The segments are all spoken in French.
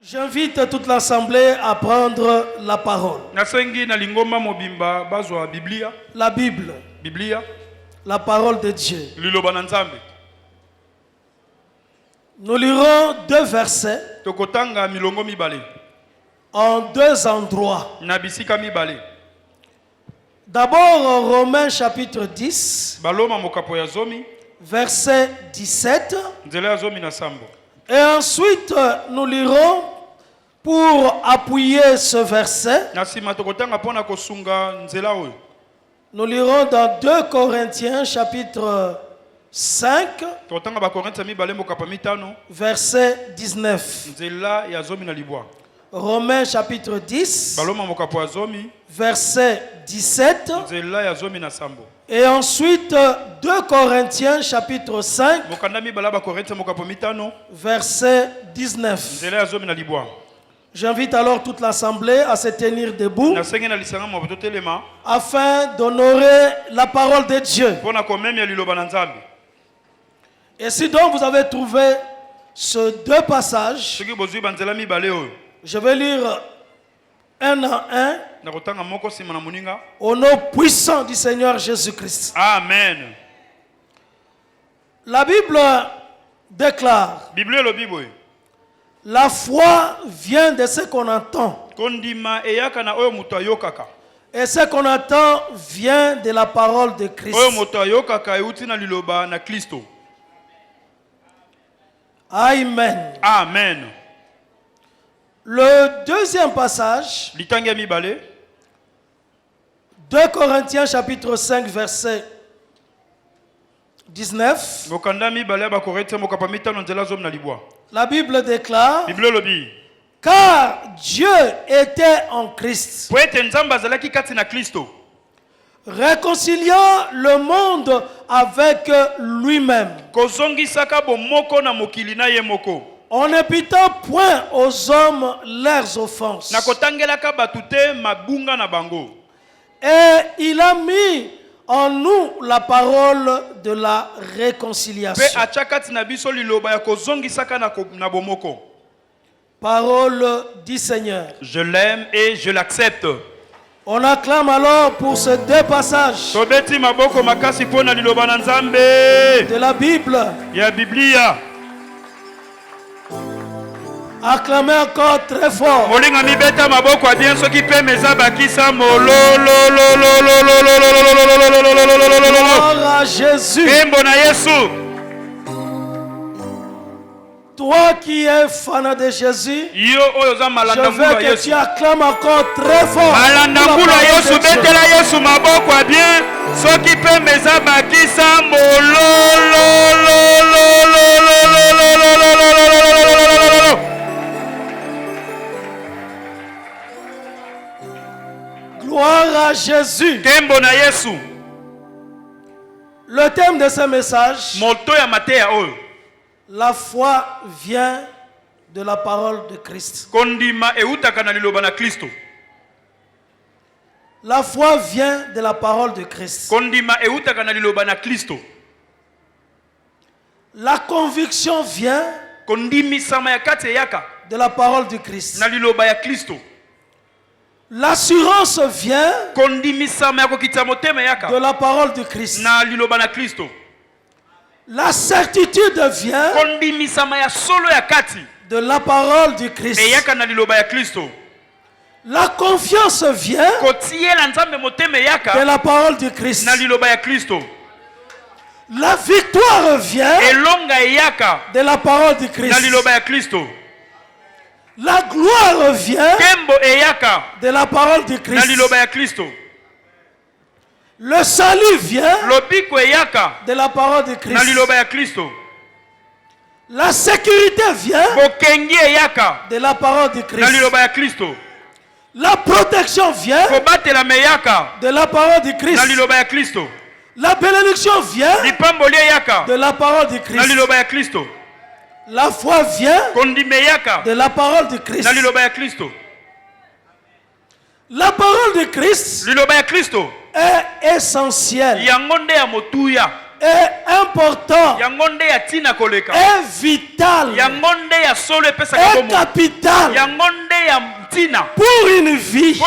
J'invite toute l'assemblée à prendre la parole. La Bible. La parole de Dieu. Nous lirons deux versets en deux endroits. D'abord Romains chapitre 10, verset 17. Et ensuite nous lirons, pour appuyer ce verset, nous lirons dans 2 Corinthiens chapitre 5, verset 19. Romains chapitre 10, verset 17. Et ensuite 2 Corinthiens chapitre 5, verset 19. J'invite alors toute l'assemblée à se tenir debout afin d'honorer la parole de Dieu. Et si donc vous avez trouvé ces deux passages, je vais lire un à un au nom puissant du Seigneur Jésus-Christ. Amen. La Bible déclare: la foi vient de ce qu'on entend. Et ce qu'on entend vient de la parole de Christ. Amen. Amen. Le deuxième passage, 2 Corinthiens chapitre 5 verset 19. La Bible déclare: car Dieu était en Christ, réconciliant le monde avec lui-même, en n'imputant point aux hommes leurs offenses. Et il a mis en nous la parole de la réconciliation. Parole du Seigneur. Je l'aime et je l'accepte. On acclame alors pour ces deux passages de la Bible. Acclamez encore très fort. Gloire à Jésus. Toi qui es fan de Jésus, je veux que tu acclames encore très fort. Gloire à Jésus. Le thème de ce message: la foi vient de la parole de Christ. La foi vient de la parole de Christ. La conviction vient de la parole de Christ. L'assurance vient de la parole de Christ. La certitude vient de la parole du Christ. La confiance vient de la parole du Christ. La victoire vient de la parole du Christ. La gloire vient de la parole du Christ. Le salut vient de la parole de Christ. La sécurité vient de la parole de Christ. La protection vient de la parole de Christ. La bénédiction vient de la parole de Christ. La foi vient de la parole de Christ. La parole de Christ est essentielle est important, est vital, est capital pour une vie,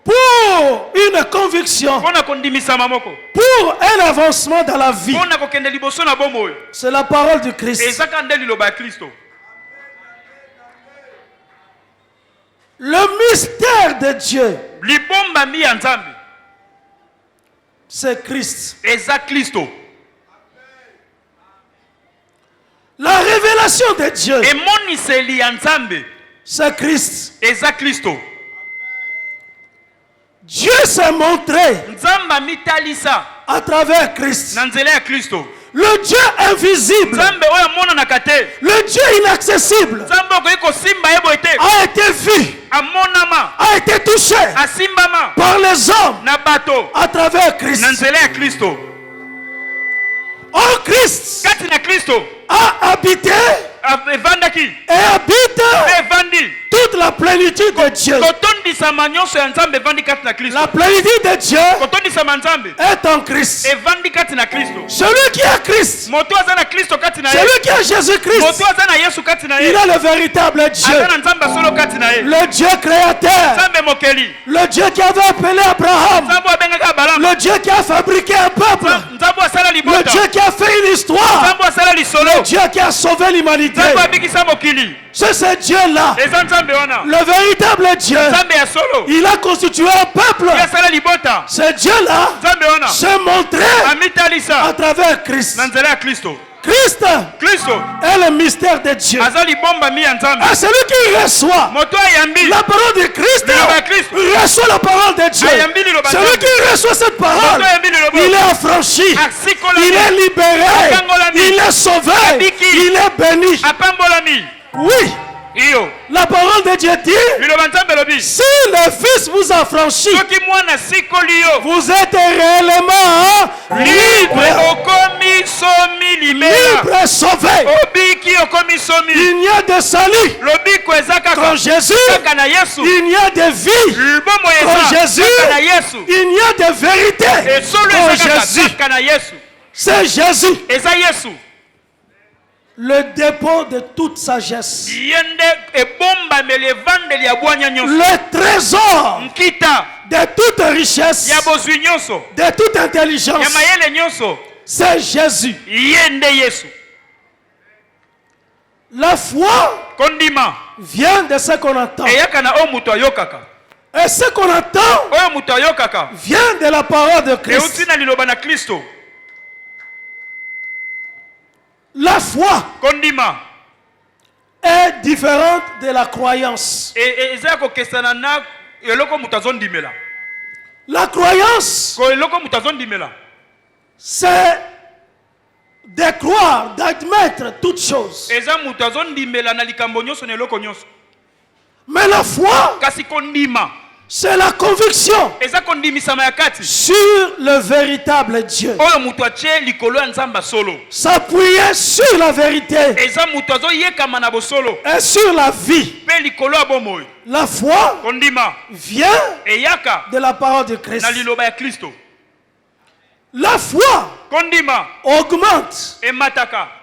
pour une conviction, pour un avancement dans la vie. C'est la parole du Christ. Le mystère de Dieu, c'est Christ. La révélation de Dieu, c'est Christ. Dieu s'est montré à travers Christ. Le Dieu invisible, le Dieu inaccessible, a été vu, a été touché par les hommes à travers Christ. Oh, Christ a habité et habite toute la plénitude de Dieu. La plénitude de Dieu est en Christ. Celui qui a Christ, celui qui a Jésus-Christ, il a le véritable Dieu. Le Dieu créateur, le Dieu qui avait appelé Abraham, le Dieu qui a fabriqué un peuple, le Dieu qui a fait une histoire, le Dieu qui a sauvé l'humanité. C'est ce Dieu-là, le véritable Dieu. Il a constitué un peuple. Ce Dieu-là s'est montré à travers Christ. Christ est le mystère de Dieu. Et celui qui reçoit la parole de Christ reçoit la parole de Dieu. Celui qui reçoit cette parole, il est affranchi, il est libéré, il est sauvé, il est béni. Oui. La parole de Dieu dit, si le Fils vous a franchi, vous êtes réellement libre, libre, sauvé. Il n'y a de salut qu'en Jésus, il n'y a de vie qu'en Jésus, il n'y a de vérité qu'en Jésus. C'est Jésus, le dépôt de toute sagesse, le trésor de toute richesse, de toute intelligence. C'est Jésus. La foi vient de ce qu'on entend. Et ce qu'on entend vient de la parole de Christ. La foi est différente de la croyance. La croyance, c'est de croire, d'admettre toutes choses. Mais la foi, c'est la conviction sur le véritable Dieu. S'appuyer sur la vérité et sur la vie. La foi vient de la parole de Christ. La foi augmente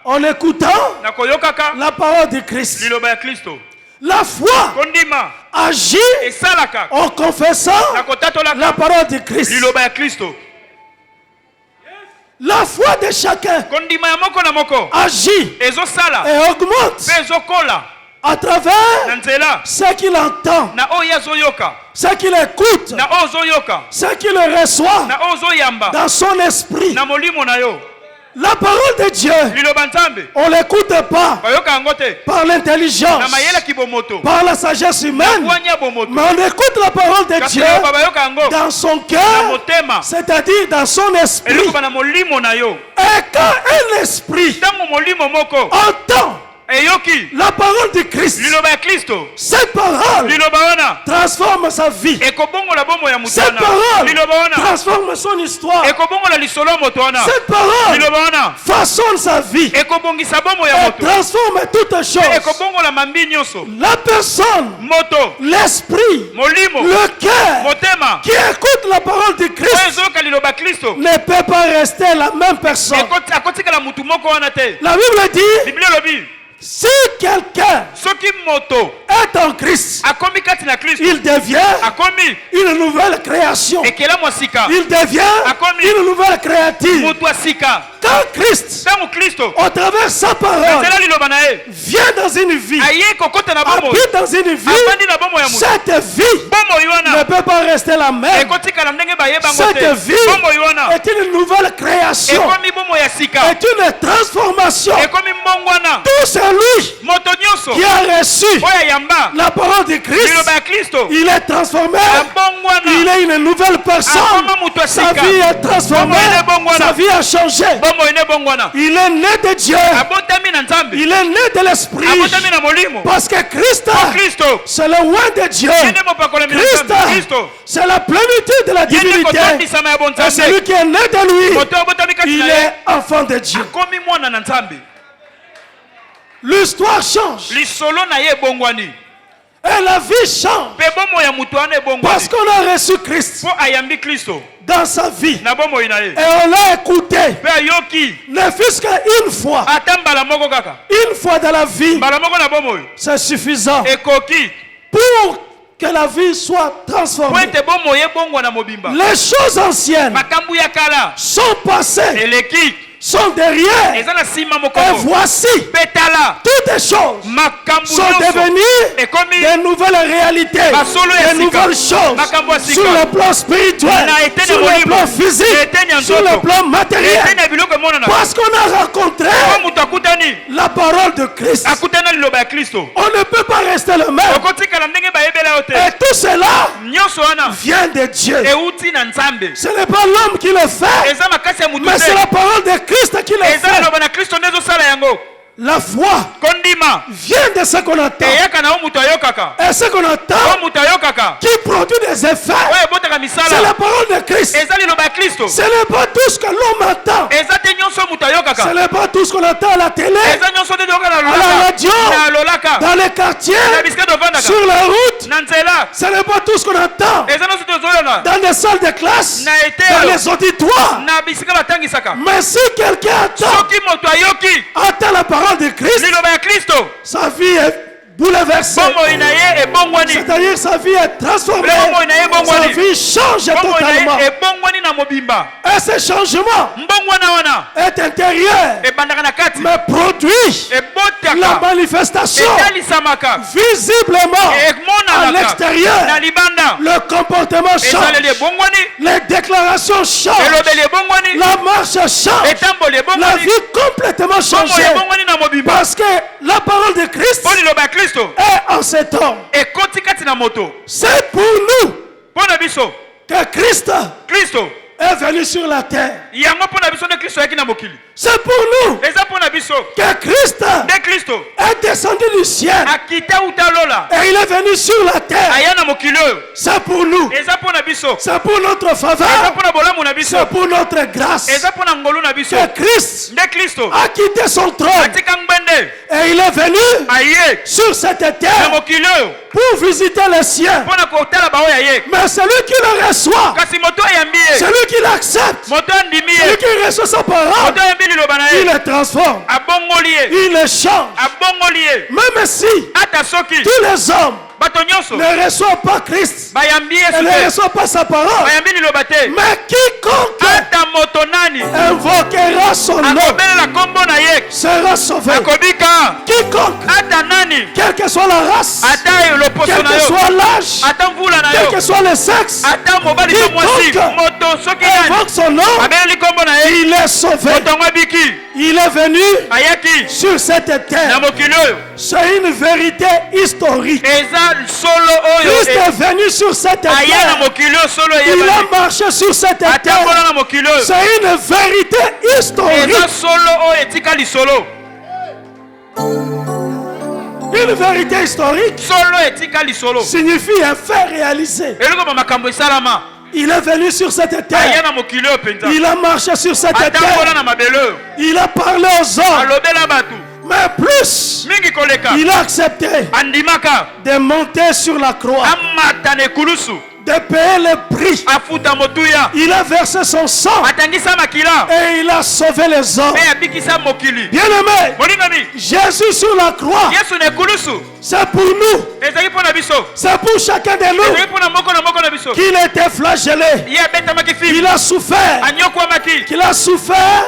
en écoutant la parole de Christ. La foi agit en confessant la parole de Christ. La foi de chacun agit et augmente à travers ce qu'il entend, ce qu'il écoute, ce qu'il reçoit dans son esprit. La parole de Dieu, on ne l'écoute pas par l'intelligence, par la sagesse humaine, mais on écoute la parole de Dieu dans son cœur, c'est-à-dire dans son esprit. Et quand un esprit entend eyoki la parole de Christ, liloba ya Kristo, cette parole liloba wana transforme sa vie. ekobongola bomo ya mutu Cette wana, parole liloba wana transforme son histoire. ekobongola lisolo ya moto wana, Cette parole liloba wana façonne sa vie. ekobongisa bomo ya Elle moto, transforme toutes choses. ekobongola mambi nyonso, La personne, moto, l'esprit, molimo, le cœur motema qui écoute la parole de oyo Christ ezoyoka liloba Kristo ne peut pas rester la même personne. akotikala mutu moko wana te. La Bible dit, Biblia elobi si quelqu'un soki moto est en Christ, akomi kati na Kristo, il devient akomi une nouvelle création. ekelamu ya sika, Il devient une nouvelle créature. mutu ya sika. Quand Christ, Ntango Kristo au travers sa parole, nzela liloba na ye vient dans une vie, aye kokota na bomoi, habite dans une vie, avandi na bomoi ya moto, cette vie bomoi ne wana peut pas rester la même. ekotikala ndenge bayebango Cette te. vie Bomoi wana est une nouvelle création, ekomi bomoi ya sika, est une transformation. ekomi mbongwana. Tout celui Moto nyonso qui a reçu oyo ayamba la parole de Christ, liloba ya Kristo il est transformé. abongwana, Il est une nouvelle personne. akoma mutu ya Sa sika, vie est transformée. Sa vie a changé. bomoi ne bongwana, Il est né de Dieu. abotami na Nzambe, Il est né de l'Esprit. abotami na molimo. Parce que Christ, Kristo c'est le roi de Dieu. yende mopakolami na Christ, Nzambe, Kristo c'est la plénitude de la yende divinité. kotondisama ya Et bonzambe. celui qui est né de lui, Moto abotami kati il na ye est enfant de Dieu. akomi mwana na Nzambe, L'histoire change. lisolo na ye ebongwani, Et la vie change. mpe bomoi ya mutu wana ebongwani Parce qu'on a reçu Christ mpo ayambi Kristo dans sa vie. na bomoi na ye, Et on l'a écouté. mpe ayoki Ne fût-ce qu'une fois. ata mbala moko kaka, Une fois dans la vie, mbala moko na bomoi c'est suffisant ekoki pour que la vie soit po transformée. ete bomoi ebongwa na mobimba. Les choses anciennes Makambo ya kala sont passées, eleki sont derrière. eza na nsima Et mokongo, voici, mpe tala toutes les choses makambo sont nyonso devenues ekomi des nouvelles réalités, Basolo ya des sika. nouvelles choses Makambo ya sika. sur le plan spirituel, Na eteni sur le molimo. plan physique, Eteni ya sur le nzoto. plan matériel. eteni ya biloko emonana, Parce qu'on a rencontré po moto akutani la parole de Christ. akutana liloba ya Kristo, On ne peut pas rester le même. okotikala ndenge bayebela yo te. Et tout cela Nyonso wana vient de Dieu. euti na Nzambe, Ce n'est pas l'homme qui le fait, eza makasi ya mutu mais c'est te, la parole de Christ qui le eza fait. liloba na Kristo nde ezosala yango. La foi Kondima vient de ce qu'on entend. eyaka na yo mutu ayokaka, Et ce qu'on entend o mutu ayokaka qui produit des effets, oyo ebotaka c'est misala, la parole de Christ. eza liloba ya Kristo, Ce n'est pas tout ce que l'homme entend. eza te nyonso mutu Ce ayokaka, n'est pas tout ce qu'on entend à la télé, eza nyonso te toyoka na à la lolaka, radio, na lolaka, dans les quartiers, na bisika tovandaka, sur la route. na nzela, Ce n'est pas tout ce qu'on entend eza nyonso te tozoyona dans les salles de classe, na dans etelo, les auditoires. na bisika batangisaka. Mais si quelqu'un attend Soki moto ayoki la parole de Christ, liloba ya Kristo, sa vie est bouleversée. bomoi na ye ebongwani, C'est-à-dire sa vie est transformée. Bomoi na ye Sa bongwani, vie change bomoi na totalement. ye ebongwani na mobimba. Et ce changement Mbongwana wana est intérieur, ebandaka na kati, mais produit la ebotaka, manifestation etalisamaka, visiblement à emonanaka na l'extérieur. libanda, Le comportement ezaleli change, ebongwani, les déclarations changent, elobeli ebongwani, la marche change, etamboli la ebongwani, vie complètement bomoi changée. ebongwani na mobimba. Parce que la parole de Christ Mpo liloba ya Kristo est en cet homme. ekoti kati na moto. C'est pour nous Mpo na biso que Christ Kristo est venu sur la terre. yango mpo na biso nde Kristo ayaki na mokili, C'est pour nous eza mpo na biso que Christ nde Kristo est descendu du ciel akita uta lola et il est venu sur la terre. aya na mokili oyo, C'est pour nous. eza mpo na biso, C'est pour notre eza faveur. mpo na bolamu na biso, C'est pour notre grâce. eza mpo na ngolu na biso Que Christ nde Kristo a quitté son trône atika ngbende et il est venu aye sur cette na terre mokili oyo pour visiter les siens. mpo na kotala baoyo aye. Mais celui qui le reçoit, Kasi moto ayambi ye, celui qui l'accepte, moto andimi celui ye, qui reçoit sa parole, moto ayambi liloba na il ye, le transforme, abongoli ye, il le change. abongoli ye. Même si Ata soki tous les hommes bato nyonso ne reçoivent pas Christ, bayambi et yesu ne te, reçoivent pas sa parole, bayambi liloba te, mais quiconque ata moto nani invoquera son nom akobelela kombo na ye sera sauvé. akobika, Quiconque, ata nani quelle que soit la race, ata loposo quel na que yo, soit l'âge, ata mvula na quel yo, que soit le sexe, ata mobali to mwasi, Quiconque moto soki nani invoque son nom, abeleli kombo na ye, il est sauvé. moto yango abiki, Il est venu ayaki sur cette na terre. mokili oyo. C'est une vérité historique. Eza solo oyo Christ est venu sur cette aya na terre. mokili oyo solo Il eyebani, a marché sur cette atambola terre. na mokili oyo, C'est une vérité historique. eza solo oyo etika lisolo. Une vérité historique solo etika lisolo signifie un fait réalisé. eloko ba makambo esalama. Il est venu sur cette terre. Aya na mokili oyo penza. Il a marché sur cette Atambola terre. na mabele. Il a parlé aux hommes. Alobela batu. Mais plus, Mingi koleka. il a accepté Andimaka. de monter sur la croix, Amata ne kulusu. de payer le prix. Afuta motuya. Il a versé son sang Atangisa makila. et il a sauvé les hommes. Pe abikisa mokili. Bien-aimé, Molingami. Jésus sur la croix, Yesu ne kulusu. c'est pour nous, Ezali pona biso. c'est pour chacun de Ezali nous pona moko na biso. qu'il était flagellé. Ye beta makifi. Il a souffert, Anyoko maki. qu'il a souffert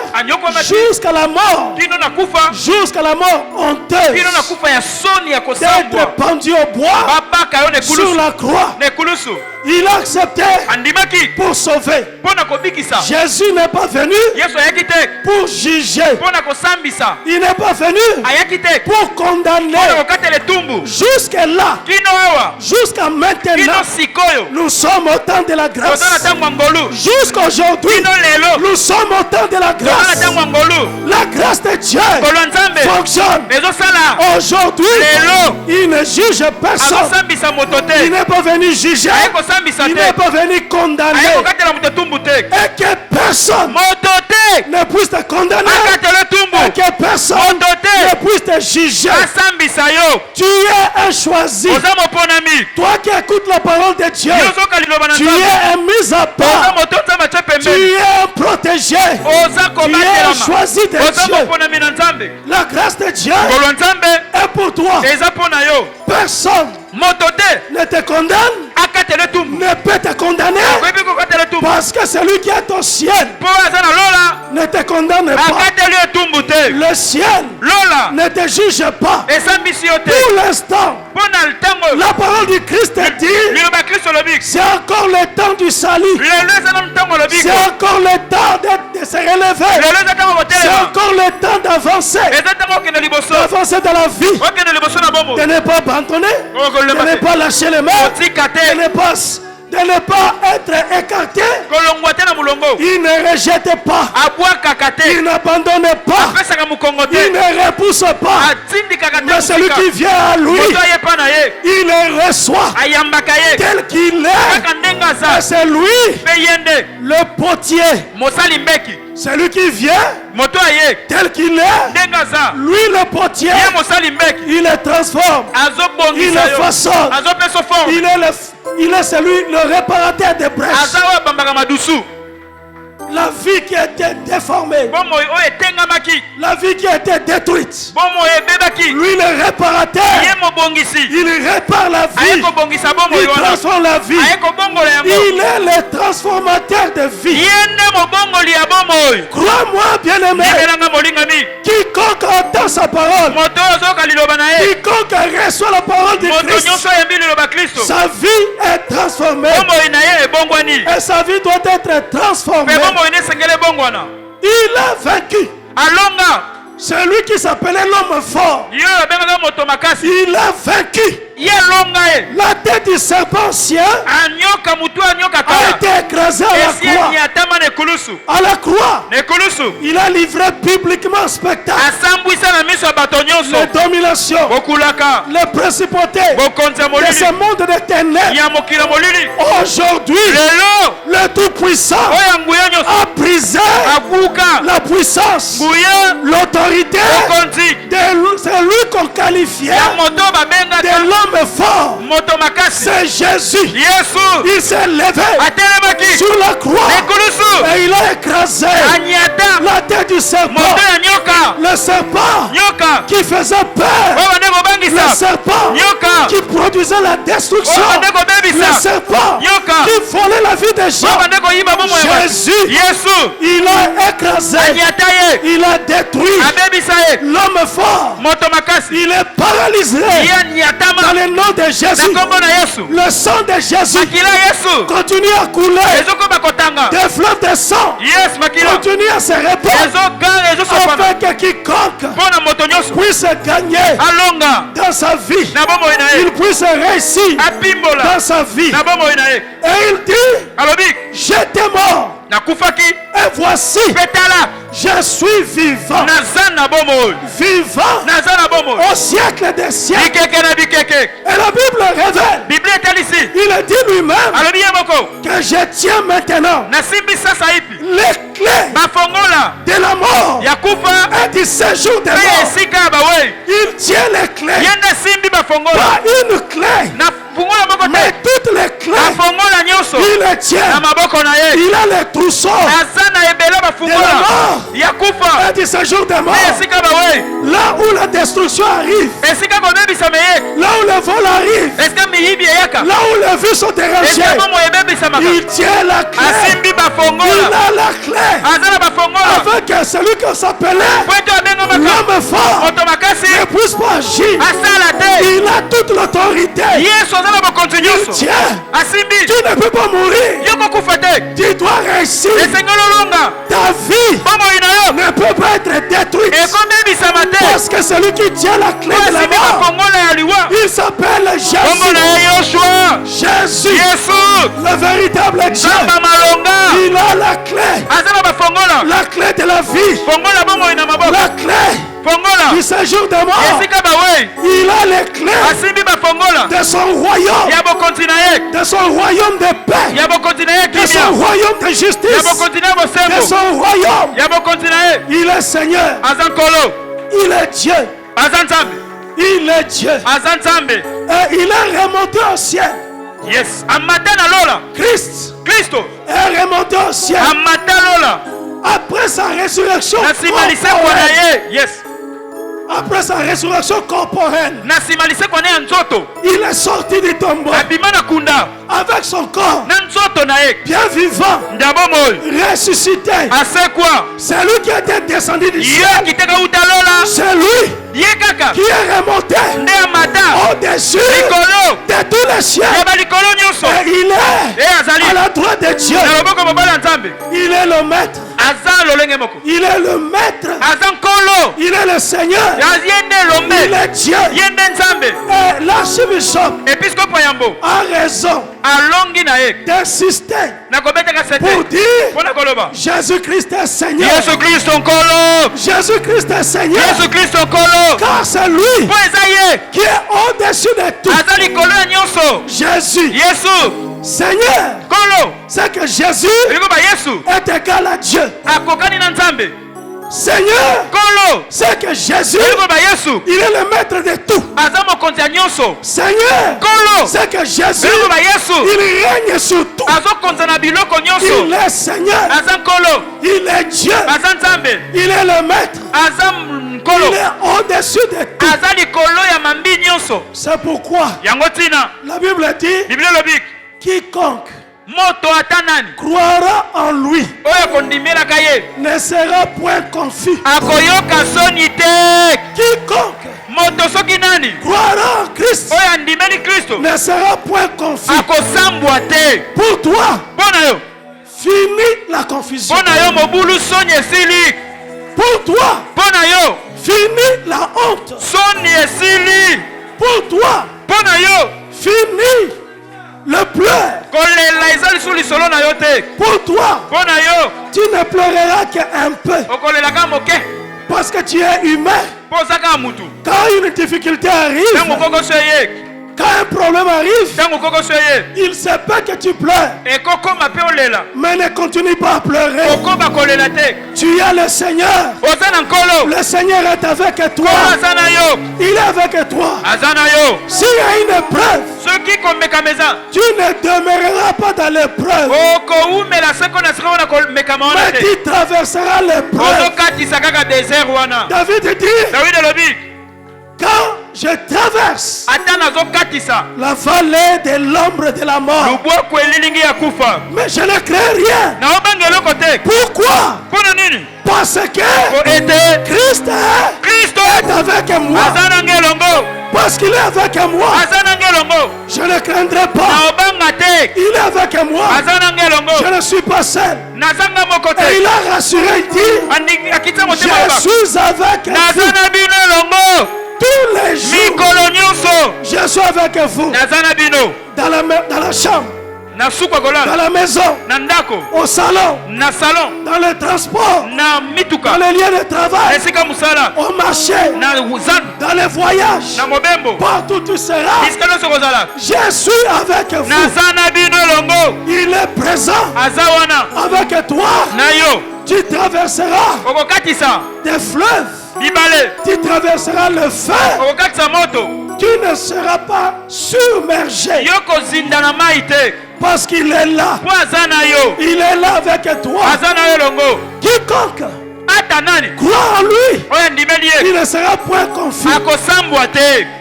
jusqu'à la mort, Kino na kufa. jusqu'à la mort honteuse, Kino na kufa ya soni ya kosambwa. d'être pendu au bois Baba kayo ne sur kulusu. la croix. Ne kulusu. Il a accepté Andimaki. pour sauver. Pona kobikisa. Jésus n'est pas venu Yesu ayaki te. pour juger. Pona kosambisa. Il n'est pas venu Ayaki te. pour condamner. Pona kokatela etumbu. Jusque-là, Kino awa. jusqu'à Kino maintenant, sikoyo. nous sommes au temps de la grâce. Tozana tango ngolu. Jusqu'aujourd'hui, Kino lelo. nous sommes au temps de la Tozana grâce. tango ngolu. La grâce de Dieu Kolo nzambe. fonctionne. Ezosala. Aujourd'hui, Lelo. il ne juge personne. Azosambisa moto te. Il n'est pas venu juger. Aye kosambisa Il te. n'est pas venu condamner. Aye kokatela moto etumbu te. Et que personne Moto te. ne puisse te condamner. Akatela etumbu. Et que personne Moto te. ne puisse te juger. Asambisa yo. Tu es un choisi. Oza moponami. Toi qui écoutes la parole de Dieu, Yozoka liloba na tu nzambe. es un mis à Oza part. moto nzambe atye Tu pembeni. es un protégé. Oza Tu es un kobatelama. choisi de Oza Dieu. moponami na nzambe. La grâce de Dieu Ngolo ya nzambe est pour toi. eza mpo na yo. Personne Moto te ne te condamne, akatela etumbu. ne peut te condamner. Oyebi kokatela etumbu. Parce que celui qui est au ciel Mpo aza na lola ne te condamne pas. akateli yo etumbu te. Le ciel Lola ne te juge pas. esambisi yo te. Pour l'instant, Mpo na ntango la parole du Christ dit, liloba ya kristo olobi. c'est encore le temps du salut. Lelo eza na ntango olobi. C'est encore le temps de se relever. Lelo eza ntango C'est kotelema. encore le temps d'avancer. Eza ntango okende liboso. D'avancer dans la vie. Okende liboso na bombo. De ne pas abandonner. De Okolema ne te. pas lâcher les mains. Otika te. De ne pas être écarté. Kolongwa te na mulongo. Il ne rejette pas. Abwakaka te. Il n'abandonne pas. Apesaka mokongo te. Il ne repousse pas. Atindikaka te Mais celui mosika. qui vient à lui, Moto aye pa na ye. il le reçoit Ayambaka ye. tel qu'il est. Kaka ndenge Et aza. c'est lui, Mpe ye nde le potier. mosali mbeki. Celui qui vient Moto aye tel qu'il est. ndenge aza. Lui, le potier, Ye mosali mbeki. il le transforme. Il Azobongisa le yo. façonne. Azopesa forme. Il est celui, le réparateur des brèches. Aza oyo abambaka madusu. La vie qui était déformée. Bomoi oyo etengamaki. La vie qui était détruite. Bomoi ebebaki. Lui, le réparateur, Ye mobongisi. il répare la Aye vie. kobongisa bomoi Il wana. transforme la vie. Aye kobongola yango. Il est le transformateur de vie. Ye nde mobongoli ya bomoi. Crois-moi, bien-aimé, Libelanga molingami. quiconque entend sa parole, Moto oyo ozoyoka liloba na ye. quiconque reçoit la parole de Moto Christ, nyonso oyembi liloba kristo. sa vie est transformée. Bomoi na ye ebongwani. Et sa vie doit être transformée. Mpe bomoi nesengeli ebongwana. Il a vaincu. Alonga. Celui qui s'appelait l'homme fort, Yo abengaka moto makasi. il a vaincu. Ye alonga ye. La tête du serpent ancien Anyoka mutu anyoka a kala. été écrasée à Esi la croix. anyatama nekulusu. À la croix, Nekulusu. il a livré publiquement un spectacle. Asambwisa na miso ya bato nyonso. Les dominations, Bokulaka. les principautés Bokonzi ya de molili. ce monde de ténèbres. Ya mokili ya molili. Aujourd'hui, Lelo. le Tout-Puissant Oyo nguya nyonso. a brisé Aguka. la puissance, Nguya. l'autorité. Bokonzi. C'est lui qu'on qualifiait Ya moto babengaka. de l'homme fort. Moto makasi. C'est Jésus. Yesu. Il s'est levé Atelemaki. sur la croix Nekulusu. et il a écrasé Anyata. la tête du serpent. Moto ya nyoka. Le serpent Nyoka. qui faisait peur. Oyo bande Le kobangisa. serpent Nyoka. qui produisait la destruction. Oyo bande Le kobebisa. serpent Nyoka. qui volait la vie des Oyo gens. bande koyiba bomoi ya bato. Jésus, Yesu. il a écrasé, Anyata ye. il a détruit Abebisa ye. l'homme fort. Moto makasi. Il est paralysé Ye dans anyatama. le nom de Na Jésus. kombo na Yesu. Le sang de Jésus Makila Yesu. continue à couler. Ezokoba kotanga. Des fleuves de sang Yes makila. continue à se répandre Ezoganga ezosofana. afin que quiconque Mpona moto nyonso. puisse gagner Alonga. dans sa vie. Na bomoi na ye. Il puisse réussir Apimbola. dans sa vie. Na bomoi na ye. Et il dit, Alobi. j'étais mort Nakufaki. et voici, Petala. Je suis vivant. Vivant. Au siècle des siècles. Et la Bible révèle. Il a dit lui-même que je tiens maintenant les clés de la mort et du séjour des morts. Il tient les clés. Pas une clé, mais toutes les clés. Il les tient. Il a les trousseaux de la mort et du séjour des morts. Là où la destruction arrive, là où le vol arrive, là où les vues sont dérangées, il tient la clé. Il a la clé. Afin que celui qui s'appelait l'homme fort ne puisse pas agir. Il a toute l'autorité. Il tient. Tu ne peux pas mourir. Tu dois réussir. Ta vie ne peut pas être détruite. Parce que celui qui tient la clé de la mort, il s'appelle Jésus. Jésus, le véritable Dieu. Il a la clé. La clé de la vie. La clé du séjour de mort. Il a les clés de son royaume. De son royaume de paix. De son royaume de justice. De son royaume. Il est Seigneur. Il est Dieu. Il est Dieu. Et il est remonté au ciel. Yes. Christ est remonté au ciel. Après sa résurrection corporelle. Yes. Après sa résurrection corporelle, il est sorti du tombeau avec son corps bien vivant, ressuscité. C'est lui qui était descendu du ciel. C'est lui qui est remonté au-dessus de tous les cieux. Et il est à la droite de Dieu. Il est le maître. Il est le maître. Il est le Seigneur. Il est Dieu. Et l'archbishop a raison d'insister pour dire Jésus-Christ est Seigneur. Jésus-Christ est Seigneur. Car c'est lui qui est au-dessus de tout. Jésus, Seigneur, c'est que Jésus est égal à Dieu. Seigneur, c'est que Jésus, il est le maître de tout. Seigneur, c'est que Jésus, il règne sur tout. Il est Seigneur. Il est Dieu. Il est le maître. Il est au-dessus de tout. C'est pourquoi la Bible dit quiconque croira en lui ne sera point confus. Quiconque croira en Christ ne sera point confus. Pour toi, fini la confusion. Pour toi, fini la honte. Pour toi, fini le pleur. Pour toi, tu ne pleureras qu'un peu. Parce que tu es humain. Quand une difficulté arrive, quand un problème arrive, il se peut que tu pleures. Mais ne continue pas à pleurer. Tu es le Seigneur. Le Seigneur est avec toi. Il est avec toi. S'il y a une épreuve, tu ne demeureras pas dans l'épreuve. Mais tu traverseras l'épreuve. David dit, quand je traverse la vallée de l'ombre de la mort, mais je ne crains rien. Pourquoi? Parce que Christ est avec moi. Parce qu'il est avec moi, je ne craindrai pas. Il est avec moi. Je ne suis pas seul. Et il a rassuré, il dit, je suis avec vous. Tous les jours, je suis avec vous. Dans la chambre, dans la maison, au salon, dans le transport, dans les lieux de travail, au marché, dans les voyages, partout tu seras. Je suis avec vous. Il est présent avec toi. Tu traverseras des fleuves. Tu traverseras le feu. Tu ne seras pas submergé. Parce qu'il est là. Il est là avec toi. Quiconque crois en lui, il ne sera point confus.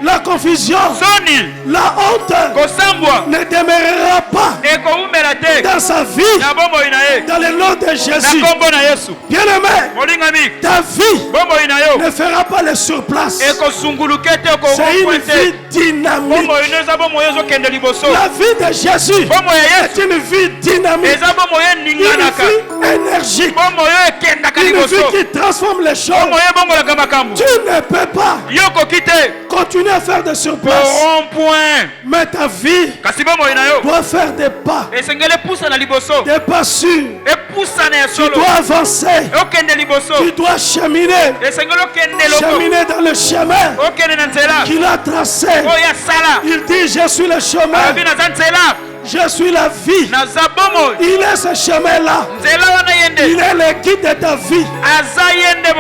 La confusion, la honte ne demeurera pas dans sa vie. Dans le nom de Jésus. Bien-aimé, ta vie ne fera pas le surplace. C'est une vie dynamique. La vie de Jésus est une vie dynamique, une vie énergique, une vie qui transforme les choses. Tu ne peux pas continuer à faire des surplaces. Mais ta vie doit faire des pas. Des pas sûrs. Tu dois avancer. Tu dois cheminer. Cheminer dans le chemin qu'il a tracé. Il dit: je suis le chemin. Je suis la vie. Il est ce chemin-là. Il est le guide de ta vie.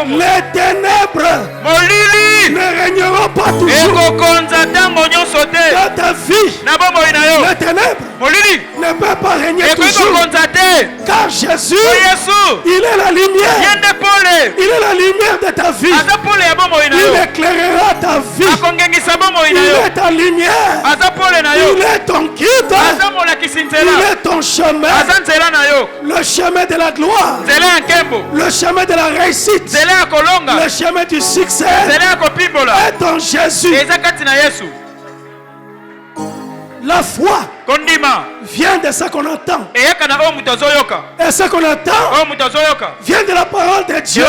Les ténèbres ne régneront pas toujours dans ta vie. Les ténèbres ne peuvent pas régner toujours. Car Jésus, il est la lumière. Il est la lumière de ta vie. Il éclairera ta vie. Il est ta lumière. Il est ton guide. Il est ton chemin. Le chemin de la gloire. Le chemin de la réussite. Le chemin du succès est en Jésus. La foi vient de ce qu'on entend. Et ce qu'on entend vient de la parole de Dieu.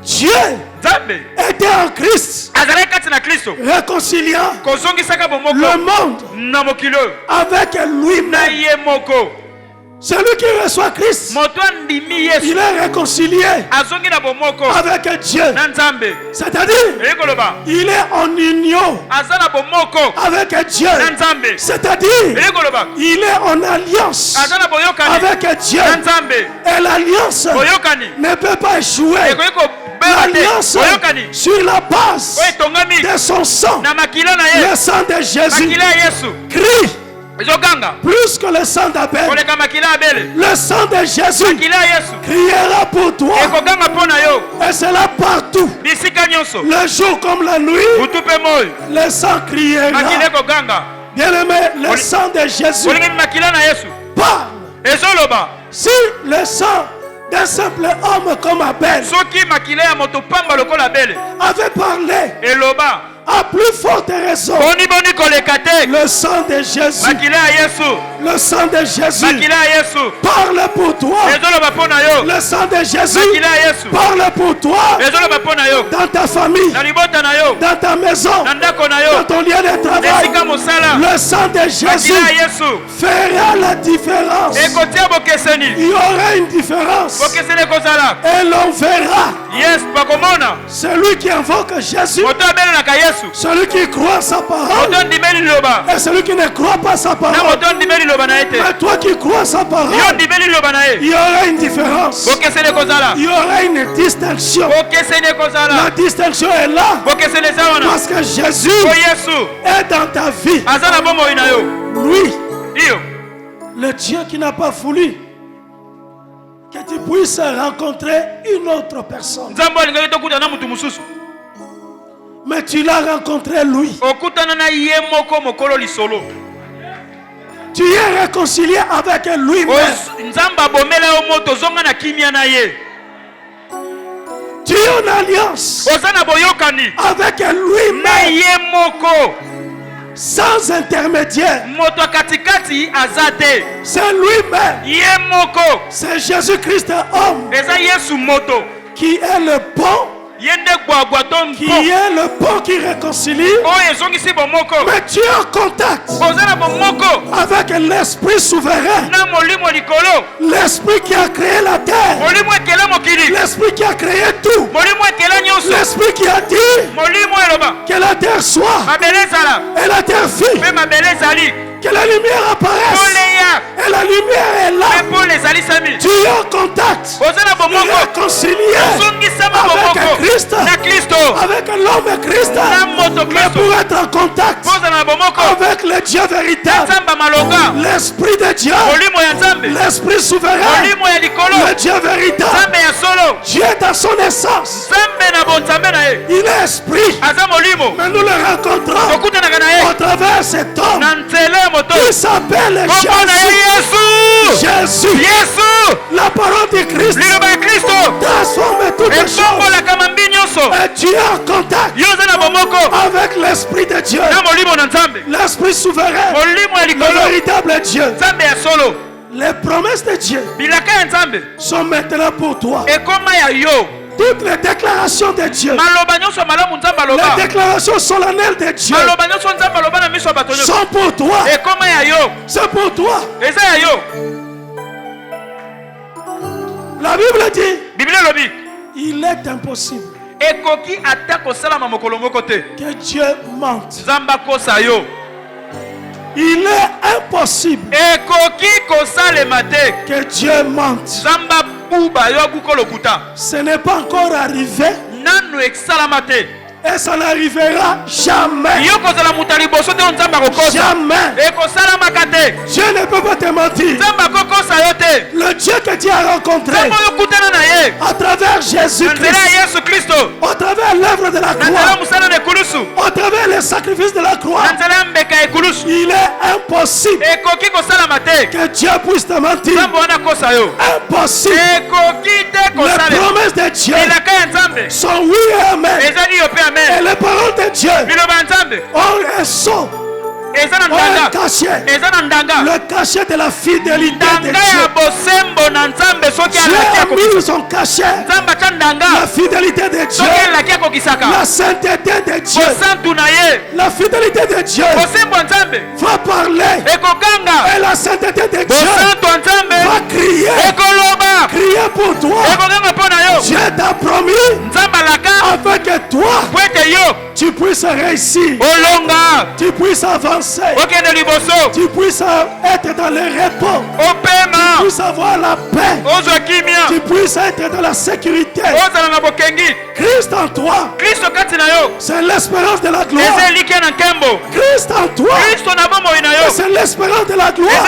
Dieu était en Christ, réconciliant le monde avec lui-même. Celui qui reçoit Christ, il est réconcilié avec Dieu. C'est-à-dire, il est en union avec Dieu. C'est-à-dire, il est en alliance avec Dieu. Et l'alliance ne peut pas échouer. L'alliance sur la base de son sang, le sang de Jésus, crie plus que le sang d'Abel. Le sang de Jésus criera pour toi. Et c'est là partout. Le jour comme la nuit, le sang criera. Bien-aimé, le sang de Jésus parle. Si le sang d'un simple homme comme Abel avait parlé, à plus forte raison, le sang de Jésus, le sang de Jésus parle pour toi. Le sang de Jésus parle pour toi. Dans ta famille, dans ta maison, dans ton lieu de travail, le sang de Jésus fera la différence. Il y aura une différence. Et l'on verra celui qui invoque Jésus, celui qui croit sa parole, et celui qui ne croit pas sa parole. Mais toi qui crois sa parole, il y aura une différence. Il y aura une distinction. La distinction est là parce que Jésus est dans ta vie. Lui, le Dieu qui n'a pas voulu que tu puisses rencontrer une autre personne, mais tu l'as rencontré lui. Tu es réconcilié avec lui-même. Tu es en alliance avec lui-même, sans intermédiaire. C'est lui-même. C'est Jésus-Christ homme qui est le bon qui est le pont qui réconcilie. Mais tu es en contact avec l'esprit souverain, l'esprit qui a créé la terre, l'esprit qui a créé tout, l'esprit qui a dit que la terre soit et la terre fit, que la lumière apparaisse et la lumière est là. Tu es en contact, réconcilié avec Christ, avec l'homme Christ, mais pour être en contact avec le Dieu véritable, l'Esprit de Dieu, l'Esprit souverain, le Dieu véritable. Dieu dans son essence, il est esprit, mais nous le rencontrons au travers cet homme qui s'appelle Jésus. La parole de Christ transforme toutes les choses. Et tu es en contact avec l'Esprit de Dieu, l'Esprit souverain, le véritable Dieu. Les promesses de Dieu sont maintenant pour toi. Toutes les déclarations de Dieu, les déclarations solennelles de Dieu sont pour toi. C'est pour toi. La Bible dit, il est impossible que Dieu mente. Il est impossible que Dieu mente. Ce n'est pas encore arrivé et ça n'arrivera jamais. Jamais. Dieu ne peut pas te mentir. Le Dieu que tu as rencontré à travers Jésus-Christ, à travers l'œuvre de la croix, à travers les sacrifices de la croix, il est impossible que Dieu puisse te mentir. Impossible. Les promesses de Dieu sont oui et amen. Et les paroles de Dieu ont un son, un cachet, le cachet de la fidélité de Dieu. Dieu a mis son cachet, la fidélité de Dieu, la sainteté de Dieu, la fidélité de Dieu va parler et la sainteté de Dieu va crier pour toi. Dieu t'a promis afin que toi tu puisses réussir, tu puisses avancer, tu puisses être dans le repos, tu puisses avoir la paix, tu puisses être dans la sécurité. Christ en toi, c'est l'espérance de la gloire. Christ en toi, c'est l'espérance de la gloire.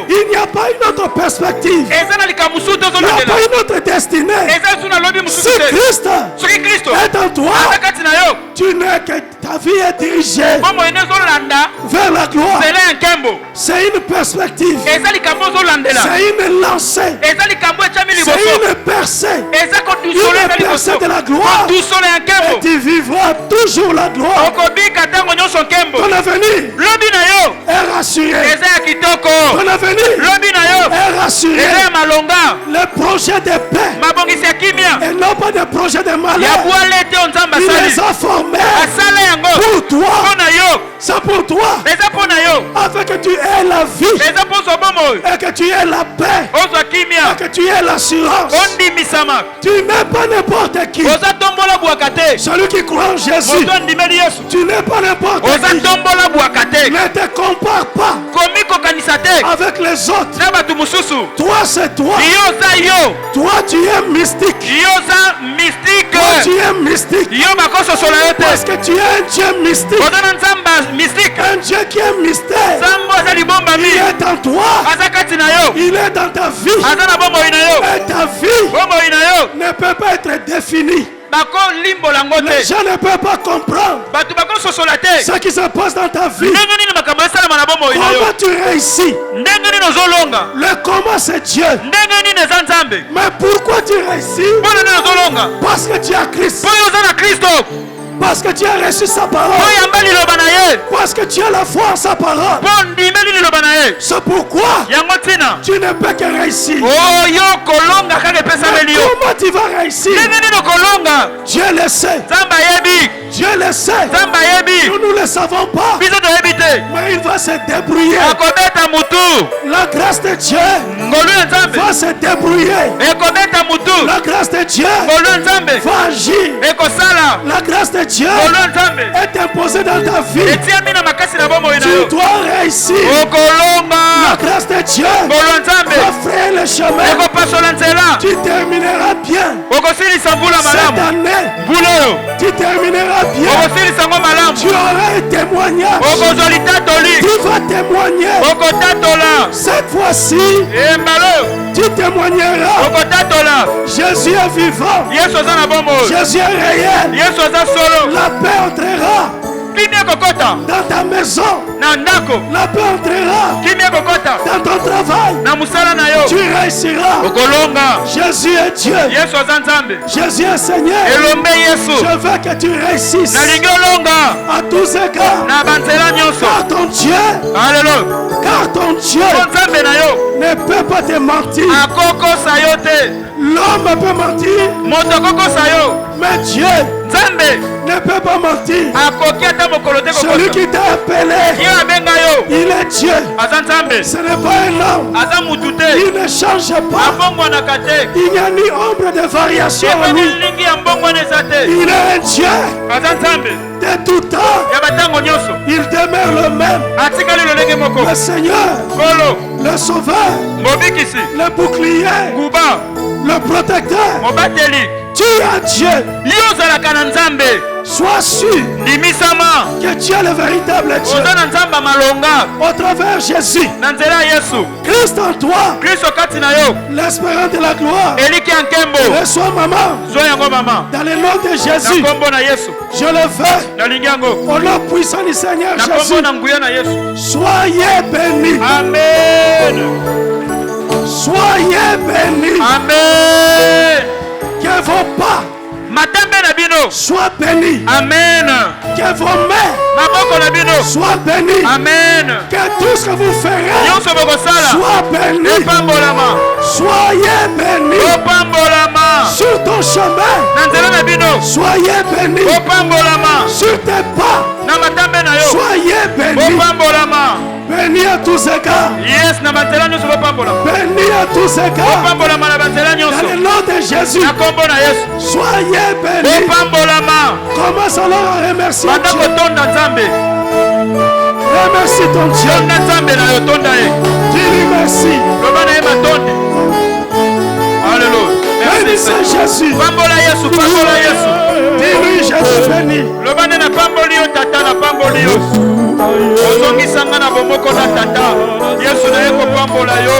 Il n'y a pas une autre perspective, il n'y a pas une autre destinée. Si Christ est en toi, tu n'es que ta vie est dirigée vers la gloire. C'est une perspective, c'est une lancée, c'est une percée, une percée de la gloire. Et tu vivras toujours la gloire. Ton avenir est rassuré. Ton avenir est rassuré. Le projet de paix et non pas de projet de malheur, il les a formés pour toi. C'est pour toi, afin que tu aies la vie et que tu aies la paix et que tu aies l'assurance. Tu n'es pas n'importe qui. Celui qui croit en Jésus, tu n'es pas n'importe qui. Ne te compare pas avec les autres. Toi c'est toi. Toi tu es mystique. Toi tu es mystique. Parce que tu es un Dieu mystique. Un Dieu qui est mystère. Il est en toi. Il est dans ta vie. Et ta vie ne peut pas être définie. Les gens ne peuvent pas comprendre ce qui se passe dans ta vie. Comment tu réussis? Le comment c'est Dieu. Mais pourquoi tu réussis? Parce que tu as Christ. Parce que tu as reçu sa parole. Parce que tu as la foi en sa parole. C'est pourquoi tu ne peux que réussir. Comment tu vas réussir? Dieu le sait. Dieu le sait. Nous ne le savons pas. Mais il va se débrouiller. La grâce de Dieu va se débrouiller. La grâce de Dieu va agir. La grâce de Dieu est imposée dans ta vie. Tu dois réussir. La grâce de Dieu va frayer le chemin. Tu termineras bien. Cette année, tu termineras bien. Tu auras un témoignage. Tu vas témoigner. Cette fois-ci, tu témoigneras. Jésus est vivant. Jésus est réel. La paix entrera dans ta maison. La paix entrera dans ton travail. Tu réussiras. Jésus est Dieu. Jésus est Seigneur. Je veux que tu réussisses à tous égards. Car ton Dieu, ne peut pas te mentir. L'homme peut mentir, mais Dieu ne peut pas mentir. Celui qui t'a appelé, il est Dieu. Ce n'est pas un homme. Il ne change pas. Il n'y a ni ombre de variation en lui. Il est un Dieu de tout temps. Il demeure le même. Le Seigneur, le Sauveur, le bouclier, le protecteur. Tu es Dieu. Sois sûr que tu es le véritable Dieu. Au travers Jésus, Christ en toi, l'espérance de la gloire. Reçois maman. Dans le nom de Jésus, je le fais. Au nom puissant du Seigneur Jésus. Soyez bénis. Amen. Soyez bénis. Amen. Que vos pas sois bénis. Amen. Que vos mains soient bénies. Amen. Que tout ce que vous ferez soit béni. Soyez bénis. Sur ton chemin, soyez bénis. Sur tes pas, soyez bénis. Bénis à tous égards. Bénis à tous égards. Dans le nom de Jésus, soyez bénis. Commence alors à remercier Dieu. Remercie ton Dieu. Dis-lui merci. Alléluia. Bénissez Jésus. Dis-lui je te bénis. Ozongisanga na bomoko na tata Yesu na yeko pambola yo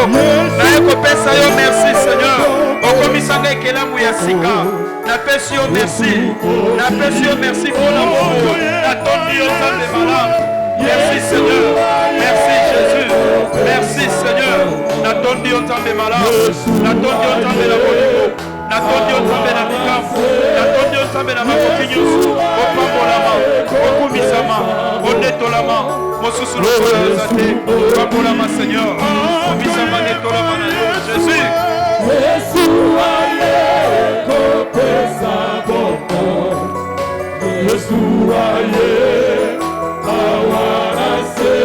na yeko pesa yo merci Seigneur okomisanga ekelamu ya sika na pesi yo merci pour l'amour na tondi yo Nzambe malamu merci Seigneur merci Jésus merci Seigneur na tondi yo Nzambe malamu na tondi yo Nzambe na bolingo na tondi yo Nzambe na likambo na tondi yo Nzambe na makoki nyonso opambolama okumisama ondetolama mosusu lokola yoza te pambolama Seigneur omisama netolama na yo Jésus Yesu aye kopesa boko Yesu aye awarase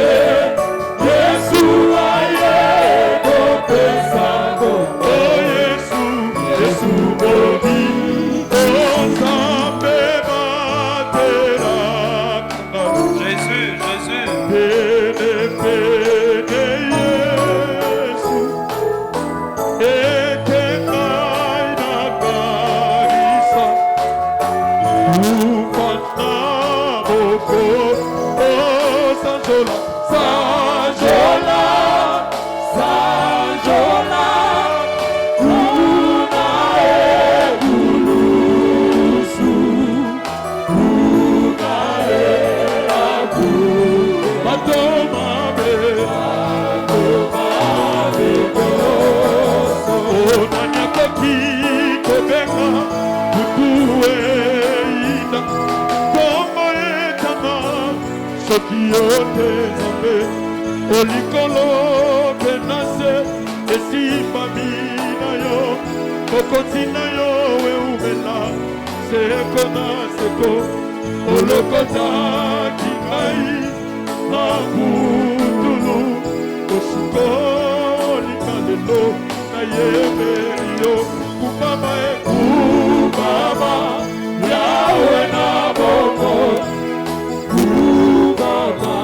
Yesu aye kopesa boko Yesu bodi soki yo te nzambe olikolo mpe na se esimbami na yo mokonzi na yo eumela seko na seko olokotaki ngai na kutulu osukolika lelo nayebeli yo kumama ekumama yawe na bongo kumama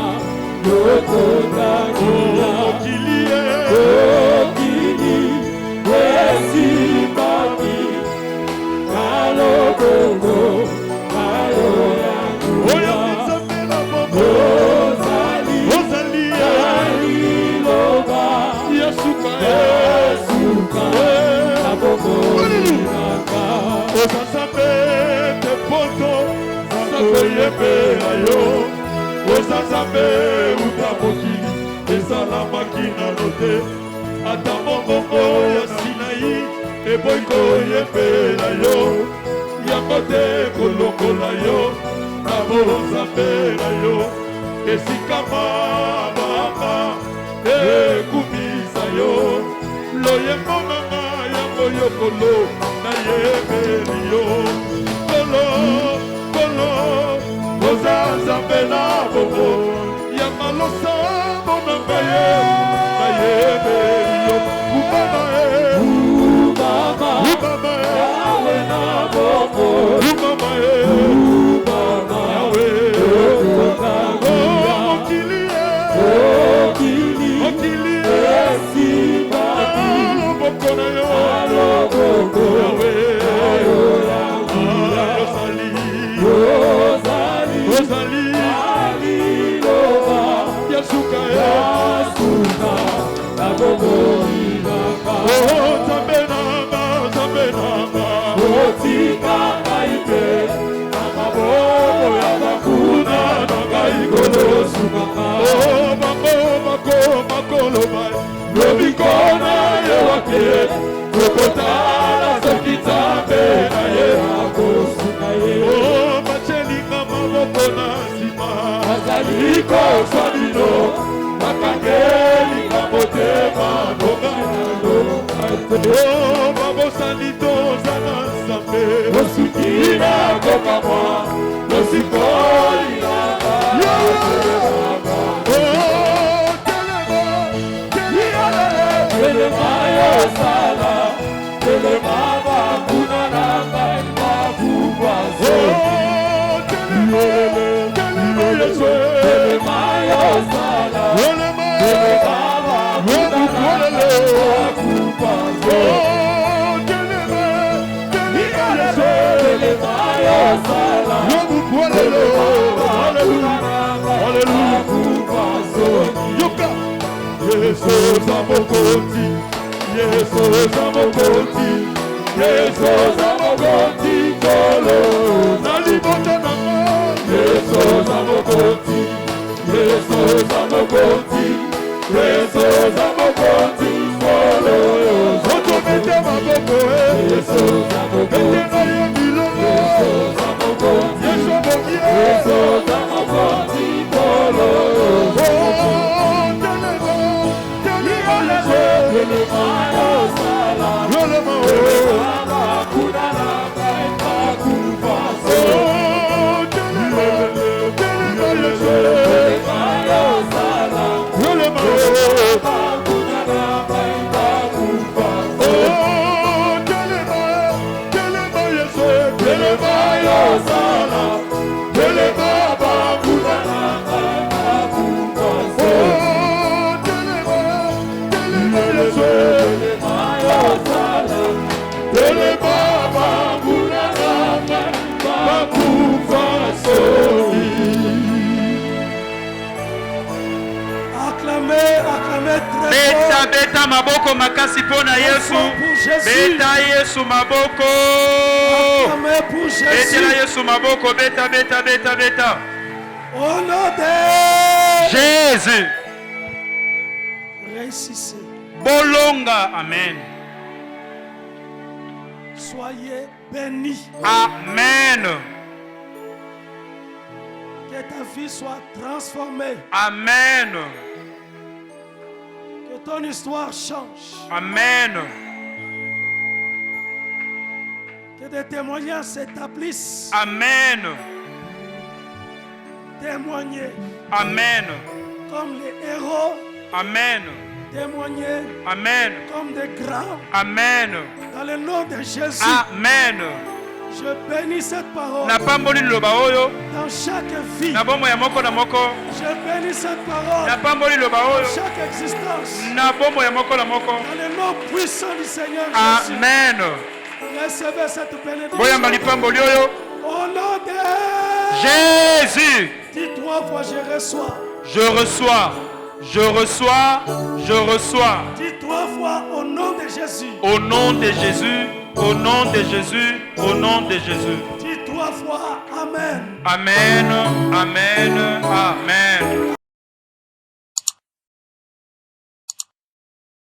yokotakia okilie okili esimami kalobongo kayo yangu oyamisambela bongo ozali yaliloba yesuka na bongo linaka ozasambe te poto zasambe yebela yo ozasambe uta mokili esalamaki nano te ata mongongo ya Sinai eboyi koyembela yo yango te kolongola yo na bonzambe na yo esika mabanga ekumisa yo loyembo nanga yango yokolo nayebeli yo kolo kolo oza nzambe na bongo yanga losambo nanga ye nayebeli yo kumama kumama yawe na bongo kumama yawe okili okili esimami loboko na yo yawe ozali yasuka na bongo linaka nzambe nanga otika ngai te na maboko ya bakuna na ngai kolosukaka bakoloba lobikona ye wake kokotala soki nzambe na ye akosuka ye bacelinga maboko na nsima bazali kozwa bino bakangelinga motema nonganano babosani toza na nzambe osuki na kokamwa losikolinaka telema yosala telema bakuna na ngai bakubaso telema yosala telema bakuna na ngai bakubaso telema yosala telema bakuna na ngai bakubaso yoka Yesu zamokonzi, Yesu zamokonzi, Yesu zamokonzi, kolo nalibota nanga. Yesu zamokonzi, Yesu zamokonzi, Yesu zamokonzi, kolo zotomete maboko Yesu zamokonzi, na yemilongo Yesu zamokonzi, Yesu mokie Yesu zamokonzi, kolo Beta maboko makasi pona Yesu. Beta Yesu maboko. Beta Yesu maboko. Beta. Au nom de Jésus. Réussissez. Bolonga. Amen. Soyez bénis. Amen. Que Que ta vie soit transformée. Amen. Que ton histoire change. Amen. Que des témoignages s'établissent. Amen. Témoigner. Amen. Comme les héros. Amen. Témoigner. Amen. Comme des grands. Amen. Dans le nom de Jésus. Amen. Je bénis cette parole. Na pamboli loba oyo. Dans chaque vie. Na bomo ya moko na moko. Je bénis cette parole. Na pamboli loba oyo. Dans chaque existence. Na bomo ya moko na moko. Dans le nom puissant du Seigneur Jésus. Amen. Recevez cette bénédiction. Boyamba lipamboli oyo. Au nom de Jésus. Dis 3 fois je reçois. Je reçois. Je reçois. Je reçois. Dis 3 fois au nom de Jésus. Au nom de Jésus. Au nom de Jésus. Au nom de Jésus. Dis 3 fois Amen. Amen. Amen. Amen.